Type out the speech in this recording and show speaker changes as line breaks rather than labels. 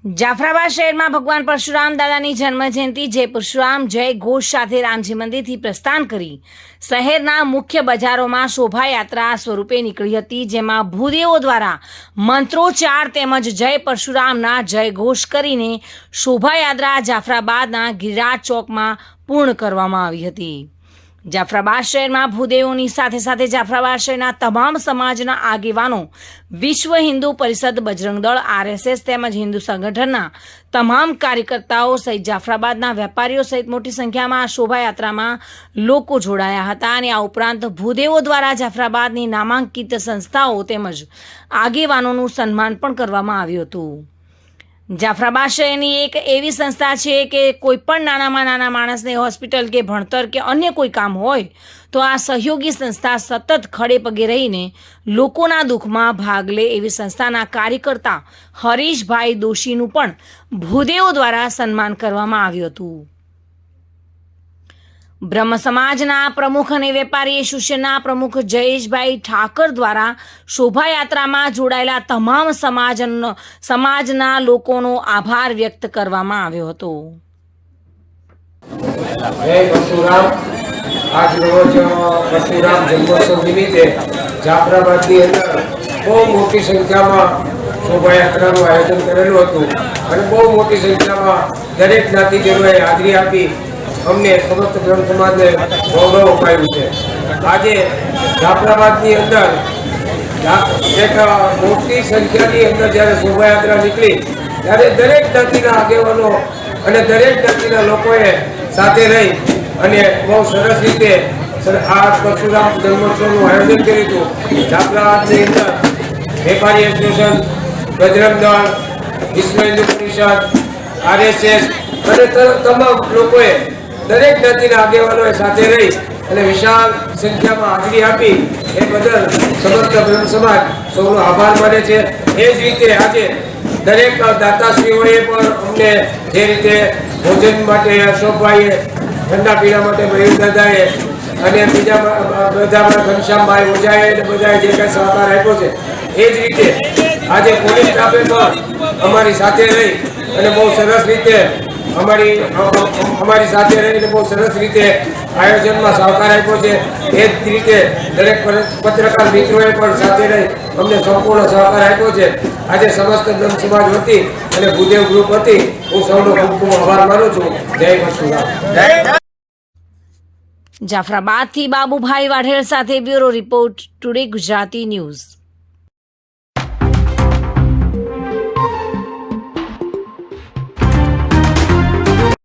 જાફરાબાદ શહેરમાં ભગવાન પરશુરામ દાદાની જન્મજયંતિ જય પરશુરામ જય ઘોષ સાથે રામજી મંદિરથી પ્રસ્થાન કરી શહેરના મુખ્ય બજારોમાં શોભાયાત્રા સ્વરૂપે નીકળી હતી, જેમાં ભૂદેવો દ્વારા મંત્રોચ્ચાર તેમજ જય પરશુરામના જય ઘોષ કરીને શોભાયાત્રા જાફરાબાદના ગિરિરાજ ચોકમાં પૂર્ણ કરવામાં આવી હતી। જાફરાબાદ શહેરમાં ભૂદેવોની સાથે સાથે જાફરાબાદ શહેરના તમામ સમાજના આગેવાનો, વિશ્વ હિન્દુ પરિષદ, બજરંગ દળ, RSS તેમજ હિન્દુ સંગઠનના તમામ કાર્યકર્તાઓ સહિત જાફરાબાદના વેપારીઓ સહિત મોટી સંખ્યામાં આ શોભાયાત્રામાં લોકો જોડાયા હતા અને આ ઉપરાંત ભૂદેવો દ્વારા જાફરાબાદની નામાંકિત સંસ્થાઓ તેમજ આગેવાનોનું સન્માન પણ કરવામાં આવ્યું હતું। જાફરાબાદ શહેરની એક એવી સંસ્થા છે કે કોઈપણ નાનામાં નાના માણસને હોસ્પિટલ કે ભણતર કે અન્ય કોઈ કામ હોય તો આ સહયોગી સંસ્થા સતત ખડે પગે રહીને લોકોના દુઃખમાં ભાગ લે એવી સંસ્થાના કાર્યકર્તા હરીશભાઈ દોશીનું પણ ભૂદેવો દ્વારા સન્માન કરવામાં આવ્યું હતું। બ્રહ્મ સમાજના પ્રમુખ અને વેપારી એસોસિએશનના પ્રમુખ જયેશભાઈ ઠાકર દ્વારા શોભાયાત્રામાં જોડાયેલા તમામ સમાજના લોકોનો આભાર વ્યક્ત કરવામાં આવ્યો હતો।
જય પરશુરામ। આજ રોજ પરશુરામ જન્મોત્સવ નિમિત્તે જાફરાબાદની અંદર બહુ મોટી સંખ્યામાં શોભાયાત્રાનું આયોજન કરેલું હતું અને બહુ મોટી સંખ્યામાં દરેક જ્ઞાતિજનોએ હાજરી આપી અમને સમસ્ત બ્રહ્મ સમાજને ગૌરવ અપાયું છે। આજે જાફરાબાદની અંદર એક મોટી સંખ્યાની અંદર જ્યારે શોભાયાત્રા નીકળી ત્યારે દરેક જ્ઞાતિના આગેવાનો અને દરેક જ્ઞાતિના લોકોએ સાથે રહી અને બહુ સરસ રીતે આ પરશુરામ જન્મોત્સવનું આયોજન કર્યું હતું। જાફરાબાદની અંદર વેપારી એસોસિએશન, બજરંગ દળ, વિશ્વ હિન્દુ પરિષદ, RSS અને તમામ લોકોએ દરેક જ્ઞાતિના આગેવાનોએ સાથે રહી અને વિશાળ સંખ્યામાં હાજરી આપી એ બદલ સમસ્ત બ્રહ્મ સમાજ સૌનો આભાર માને છે। એ જ રીતે આજે દરેક દાતાશ્રીઓએ પણ અમને જે રીતે ભોજન માટે અશોકભાઈએ, ઠંડા પીણા માટે મયુર દાદાએ અને બીજા બધામાં ઘનશ્યામભાઈ ઓઝાએ અને બધાએ જે કાંઈ સહકાર આપ્યો છે, એ જ રીતે આજે પોલીસ સ્ટાફે પણ અમારી સાથે રહી અને બહુ સરસ રીતે અમારી સાથે રહીને બહુ સરસ રીતે આયોજનમાં સહકાર આપ્યો છે। એ જ રીતે દરેક પત્રકાર મિત્રોએ પણ સાથે રહી અમને સંપૂર્ણ સહકાર આપ્યો છે। આજે સમસ્ત બ્રહ્મ સમાજ વતી અને ભૂદેવ ગ્રુપ વતી હું સૌનો ખૂબ ખૂબ આભાર માનું છું। જય પરશુરામ।
જાફરાબાદથી બાબુભાઈ વાઢેર સાથે bureau report, today Gujarati news.